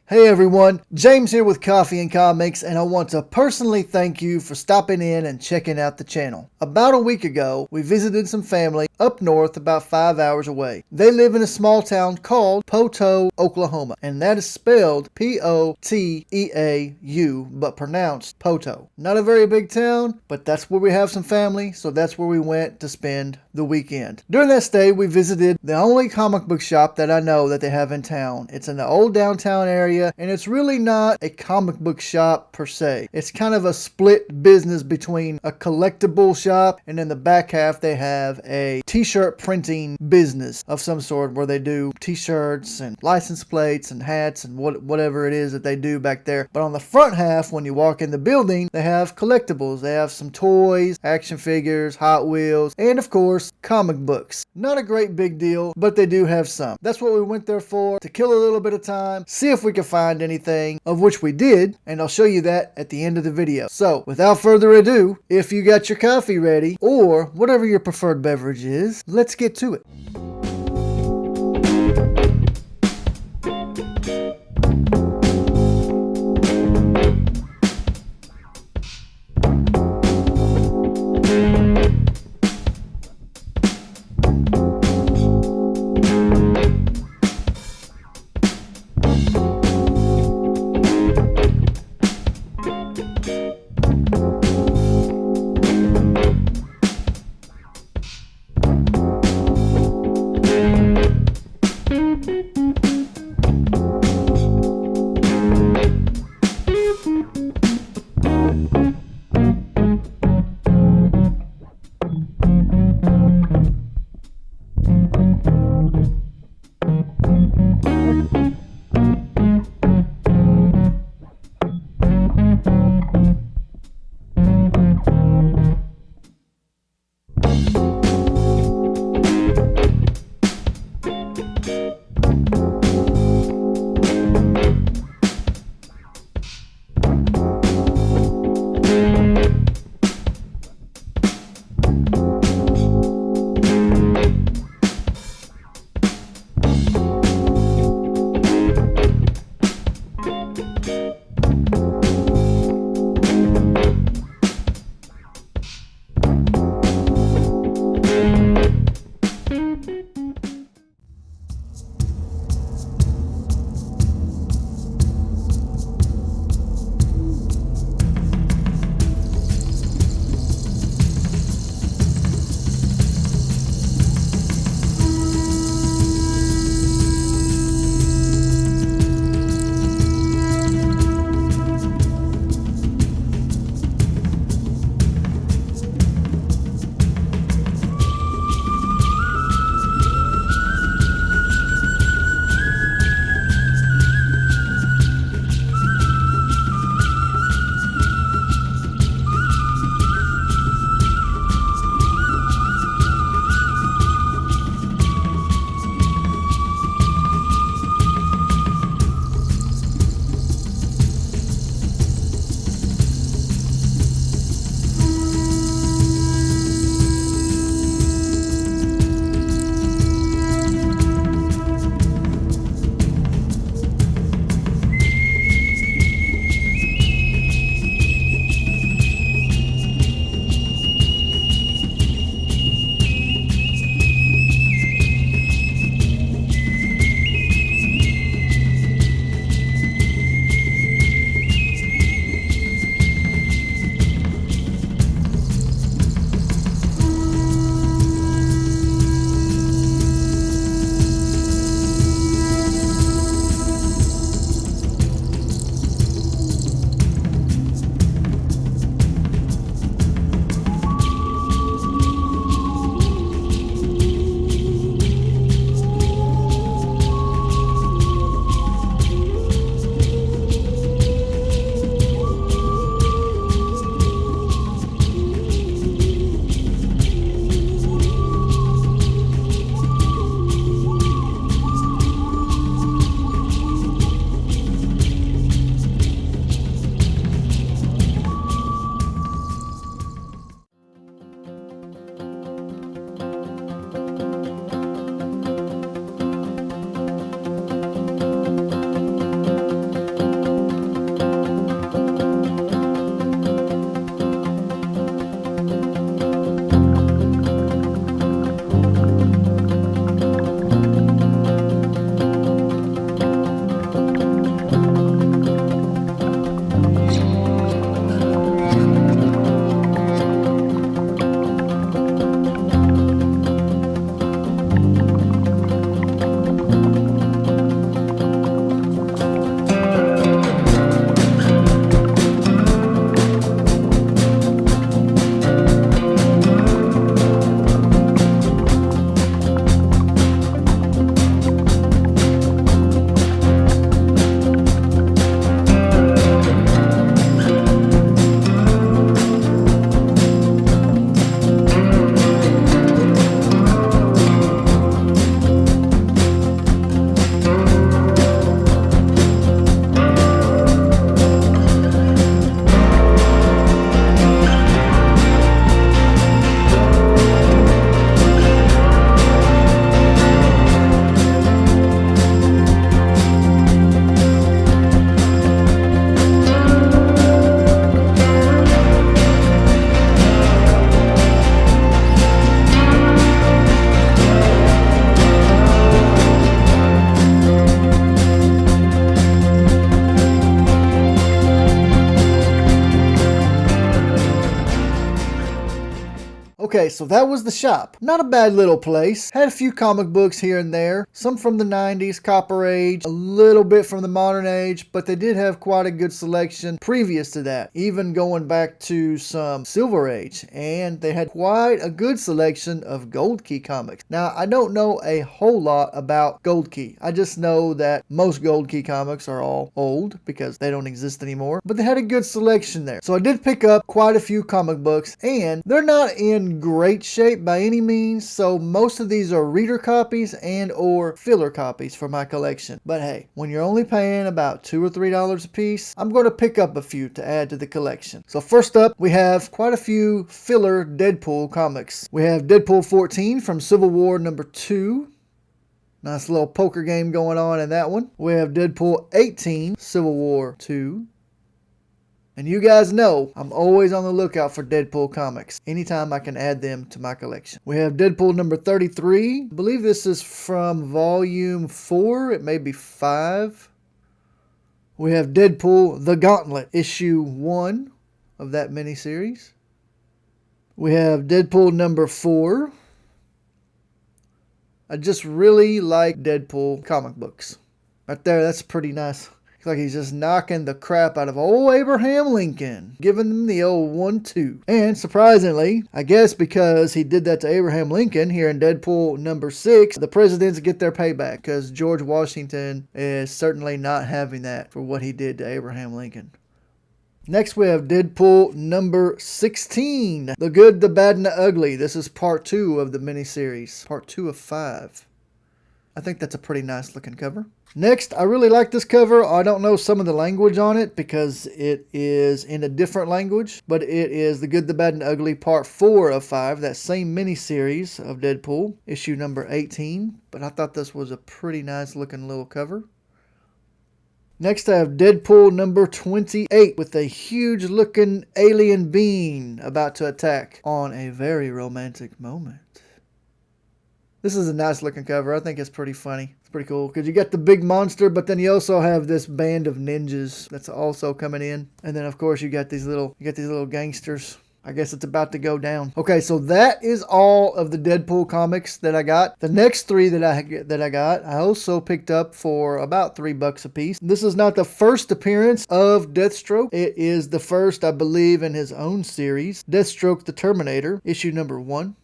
Hey everyone, James here with Coffee and Comics, and I want to personally thank you for stopping in and checking out the channel. About a week ago, we visited some family up north about 5 hours away. They live in a small town called Poteau, Oklahoma, and that is spelled Poteau, but pronounced Poteau. Not a very big town, but that's where we have some family, so that's where we went to spend the weekend. During that stay, we visited the only comic book shop that I know that they have in town. It's in the old downtown area, and it's really not a comic book shop per se. It's kind of a split business between a collectible shop, and in the back half they have a t-shirt printing business of some sort where they do t-shirts and license plates and hats and whatever it is that they do back there. But on the front half, when you walk in the building, they have collectibles. They have some toys, action figures, Hot Wheels, and of course comic books. Not a great big deal, but they do have some. That's what we went there for, to kill a little bit of time, see if we could find anything, of which we did, and I'll show you that at the end of the video. So without further ado, if you got your coffee ready or whatever your preferred beverage is, let's get to it. Okay, so that was the shop. Not a bad little place. Had a few comic books here and there. Some from the 90s, Copper Age, a little bit from the modern age, but they did have quite a good selection previous to that. Even going back to some Silver Age. And they had quite a good selection of Gold Key comics. Now, I don't know a whole lot about Gold Key. I just know that most Gold Key comics are all old because they don't exist anymore. But they had a good selection there. So I did pick up quite a few comic books, and they're not in great shape by any means, so most of these are reader copies and or filler copies for my collection. But hey, when you're only paying about $2 or $3 a piece, I'm going to pick up a few to add to the collection. So first up, we have quite a few filler Deadpool comics. We have Deadpool 14 from Civil War number 2. Nice little poker game going on in that one. We have Deadpool 18, Civil War 2. And you guys know I'm always on the lookout for Deadpool comics anytime I can add them to my collection. We have Deadpool number 33. I believe this is from volume 4. It may be 5. We have Deadpool The Gauntlet, issue 1 of that miniseries. We have Deadpool number 4. I just really like Deadpool comic books. Right there, that's pretty nice. Looks like he's just knocking the crap out of old Abraham Lincoln, giving him the old 1-2. And surprisingly, I guess because he did that to Abraham Lincoln here in Deadpool number 6, the presidents get their payback because George Washington is certainly not having that for what he did to Abraham Lincoln. Next we have Deadpool number 16, The Good, the Bad, and the Ugly. This is part 2 of the miniseries, part 2 of 5. I think that's a pretty nice looking cover. Next, I really like this cover. I don't know some of the language on it because it is in a different language, but it is The Good, the Bad, and the Ugly part 4 of 5, that same miniseries of Deadpool, issue number 18. But I thought this was a pretty nice looking little cover. Next I have Deadpool number 28 with a huge looking alien being about to attack on a very romantic moment. This is a nice looking cover. I think it's pretty funny. It's pretty cool because you got the big monster, but then you also have this band of ninjas that's also coming in. And then of course you got these little gangsters. I guess it's about to go down. Okay, so that is all of the Deadpool comics that I got. The next 3 that I got, I also picked up for about $3 a piece. This is not the first appearance of Deathstroke. It is the first, I believe, in his own series. Deathstroke the Terminator, issue number 1.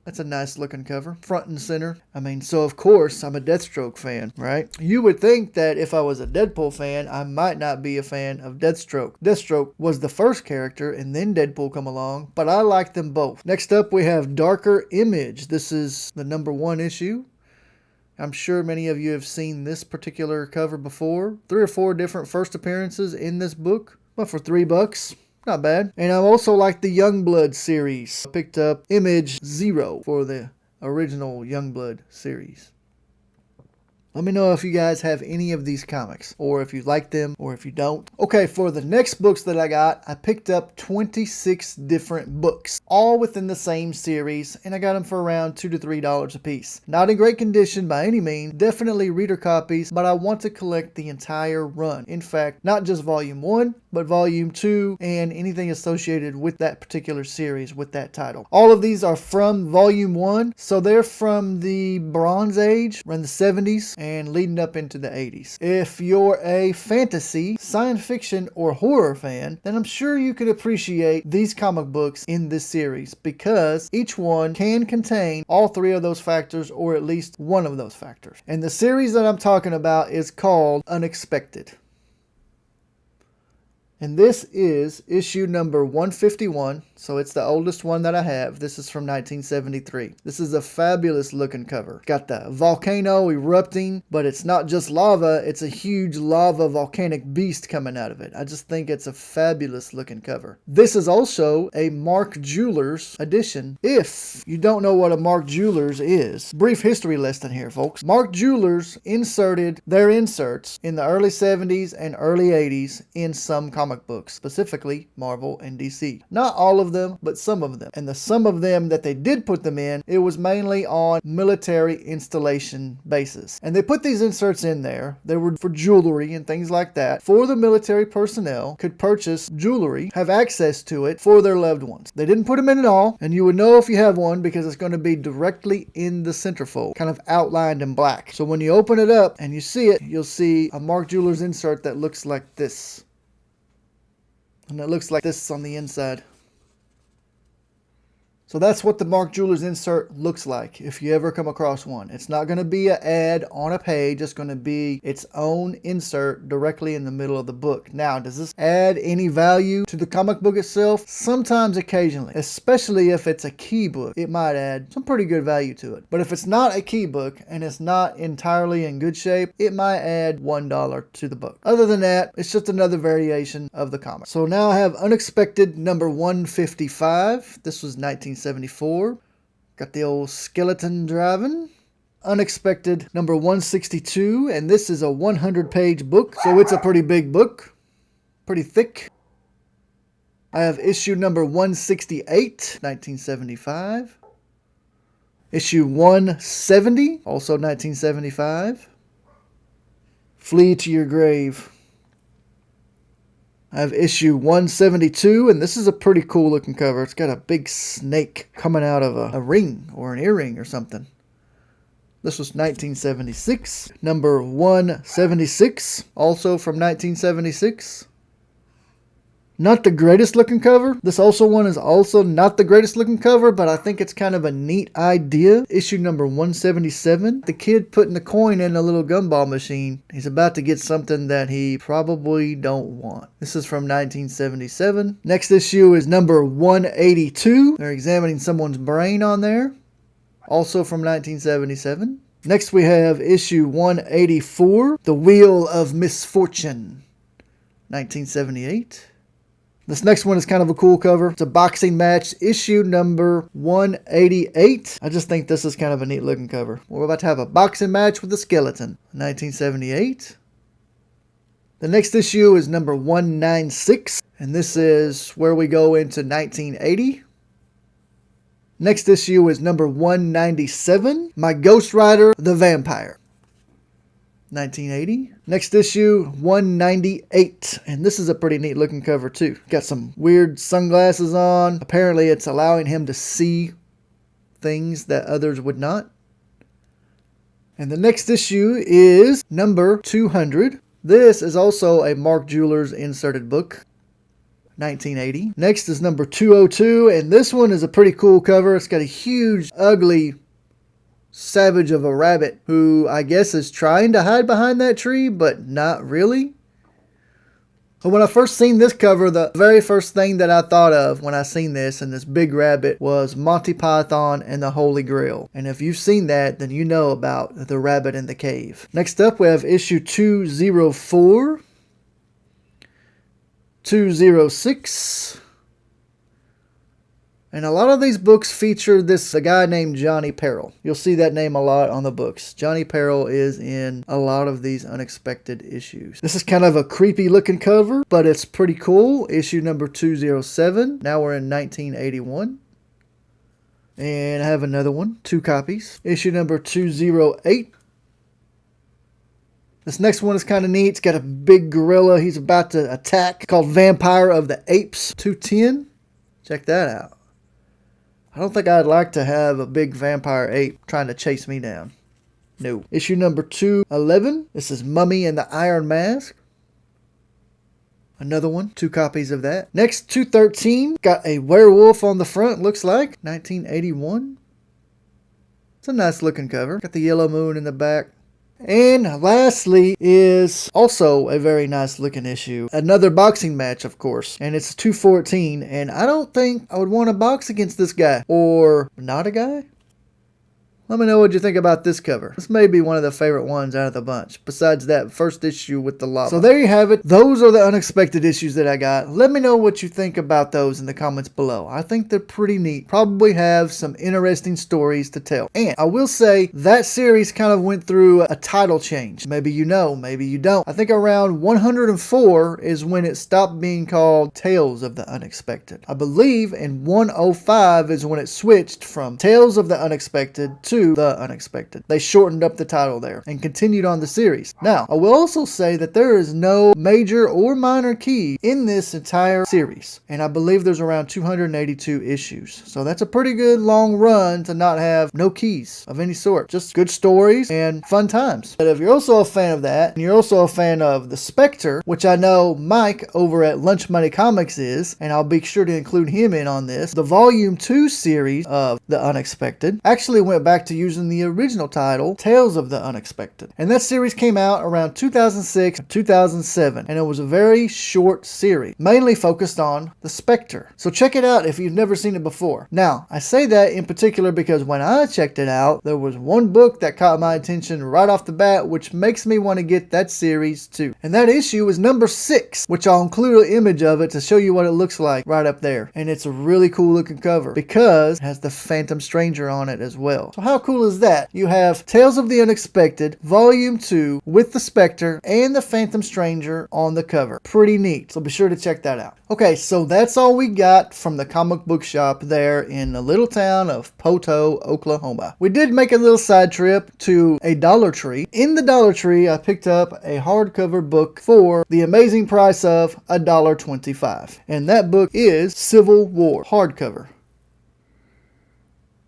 That's a nice looking cover, front and center. I mean, so of course I'm a Deathstroke fan, right? You would think that if I was a Deadpool fan, I might not be a fan of Deathstroke. Deathstroke was the first character and then Deadpool come along, but I like them both. Next up we have Darkerimage. This is the number 1 issue. I'm sure many of you have seen this particular cover before. 3 or 4 different first appearances in this book, but for $3. Not bad. And I also like the Youngblood series. I picked up Image 0 for the original Youngblood series. Let me know if you guys have any of these comics, or if you like them, or if you don't. Okay, for the next books that I got, I picked up 26 different books, all within the same series, and I got them for around $2 to $3 a piece. Not in great condition by any means, definitely reader copies, but I want to collect the entire run. In fact, not just volume 1, but volume 2, and anything associated with that particular series with that title. All of these are from volume 1, so they're from the Bronze Age, around the 70s, and leading up into the 80s. If you're a fantasy, science fiction, or horror fan, then I'm sure you could appreciate these comic books in this series because each one can contain all 3 of those factors or at least one of those factors. And the series that I'm talking about is called Unexpected. And this is issue number 151, so it's the oldest one that I have. This is from 1973. This is a fabulous looking cover. Got the volcano erupting, but it's not just lava, it's a huge lava volcanic beast coming out of it. I just think it's a fabulous looking cover. This is also a Mark Jewelers edition. If you don't know what a Mark Jewelers is, brief history lesson here, folks. Mark Jewelers inserted their inserts in the early 70s and early 80s in some comic comic books, specifically Marvel and DC. Not all of them, but some of them. And the some of them that they did put them in, it was mainly on military installation bases. And they put these inserts in there. They were for jewelry and things like that. For the military personnel could purchase jewelry, have access to it for their loved ones. They didn't put them in at all, and you would know if you have one because it's going to be directly in the centerfold, kind of outlined in black. So when you open it up and you see it, you'll see a Mark Jewelers insert that looks like this. And it looks like this on the inside. So that's what the Mark Jewelers insert looks like if you ever come across one. It's not going to be an ad on a page. It's going to be its own insert directly in the middle of the book. Now, does this add any value to the comic book itself? Sometimes, occasionally, especially if it's a key book, it might add some pretty good value to it. But if it's not a key book and it's not entirely in good shape, it might add $1 to the book. Other than that, it's just another variation of the comic. So now I have Unexpected number 155. This was 1974. Got the old skeleton driving. Unexpected number 162, and this is a 100-page book, so it's a pretty big book, pretty thick. I have issue number 168, 1975. Issue 170, also 1975. Flee to Your Grave. I have issue 172, and this is a pretty cool looking cover. It's got a big snake coming out of a ring or an earring or something. This was 1976. Number 176, also from 1976. Not the greatest looking cover. This one is also not the greatest looking cover, but I think it's kind of a neat idea. Issue number 177. The kid putting the coin in a little gumball machine. He's about to get something that he probably don't want. This is from 1977. Next issue is number 182. They're examining someone's brain on there. Also from 1977. Next we have issue 184. The Wheel of Misfortune. 1978. This next one is kind of a cool cover. It's a boxing match, issue number 188. I just think this is kind of a neat looking cover. We're about to have a boxing match with a skeleton. 1978. The next issue is number 196, and this is where we go into 1980. Next issue is number 197, My Ghost Rider, the Vampire. 1980. Next issue, 198. And this is a pretty neat looking cover too. Got some weird sunglasses on. Apparently it's allowing him to see things that others would not. And the next issue is number 200. This is also a Mark Jewelers inserted book. 1980. Next is number 202. And this one is a pretty cool cover. It's got a huge, ugly savage of a rabbit who I guess is trying to hide behind that tree, but not really. So when I first seen this cover, the very first thing that I thought of when I seen this and this big rabbit was Monty Python and the Holy Grail. And if you've seen that, then you know about the rabbit in the cave. Next up, we have issue 204, 206. And a lot of these books feature a guy named Johnny Peril. You'll see that name a lot on the books. Johnny Peril is in a lot of these Unexpected issues. This is kind of a creepy looking cover, but it's pretty cool. Issue number 207. Now we're in 1981. And I have another one, 2 copies. Issue number 208. This next one is kind of neat. It's got a big gorilla he's about to attack, called Vampire of the Apes, 210. Check that out. I don't think I'd like to have a big vampire ape trying to chase me down. No. Issue number 211. This is Mummy and the Iron Mask. Another one. 2 copies of that. Next, 213. Got a werewolf on the front, looks like. 1981. It's a nice looking cover. Got the yellow moon in the back. And lastly is also a very nice looking issue. Another boxing match, of course. And it's 214. And I don't think I would want to box against this guy. Or not a guy? Let me know what you think about this cover. This may be one of the favorite ones out of the bunch, besides that first issue with the lava. So there you have it. Those are the unexpected issues that I got. Let me know what you think about those in the comments below. I think they're pretty neat. Probably have some interesting stories to tell. And I will say that series kind of went through a title change. Maybe you know, maybe you don't. I think around 104 is when it stopped being called Tales of the Unexpected. I believe in 105 is when it switched from Tales of the Unexpected to The Unexpected. They shortened up the title there and continued on the series. Now, I will also say that there is no major or minor key in this entire series. And I believe there's around 282 issues. So that's a pretty good long run to not have no keys of any sort. Just good stories and fun times. But if you're also a fan of that, and you're also a fan of the Spectre, which I know Mike over at Lunch Money Comics is, and I'll be sure to include him in on this, the Volume 2 series of The Unexpected actually went back to using the original title, Tales of the Unexpected. And that series came out around 2006 or 2007, and it was a very short series, mainly focused on the Spectre. So check it out if you've never seen it before. Now, I say that in particular because when I checked it out, there was one book that caught my attention right off the bat, which makes me want to get that series too. And that issue is number 6, which I'll include an image of it to show you what it looks like right up there. And it's a really cool looking cover because it has the Phantom Stranger on it as well. So how cool is that? You have Tales of the Unexpected Volume 2 with the Spectre and the Phantom Stranger on the cover. Pretty neat. So be sure to check that out. Okay, so that's all we got from the comic book shop there in the little town of Poteau, Oklahoma. We did make a little side trip to a Dollar Tree. In the Dollar Tree, I picked up a hardcover book for the amazing price of $1.25. And that book is Civil War hardcover.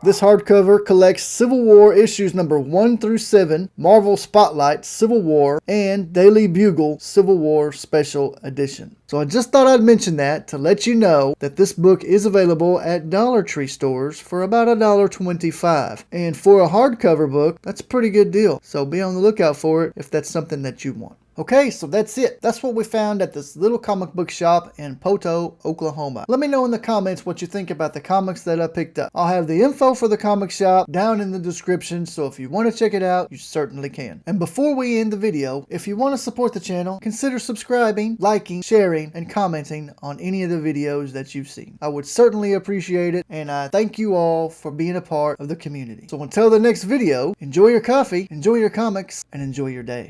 This hardcover collects Civil War issues number 1 through 7, Marvel Spotlight Civil War, and Daily Bugle Civil War Special Edition. So I just thought I'd mention that to let you know that this book is available at Dollar Tree stores for about $1.25. And for a hardcover book, that's a pretty good deal. So be on the lookout for it if that's something that you want. Okay, so that's it. That's what we found at this little comic book shop in Poteau, Oklahoma. Let me know in the comments what you think about the comics that I picked up. I'll have the info for the comic shop down in the description, so if you want to check it out, you certainly can. And before we end the video, if you want to support the channel, consider subscribing, liking, sharing, and commenting on any of the videos that you've seen. I would certainly appreciate it, and I thank you all for being a part of the community. So until the next video, enjoy your coffee, enjoy your comics, and enjoy your day.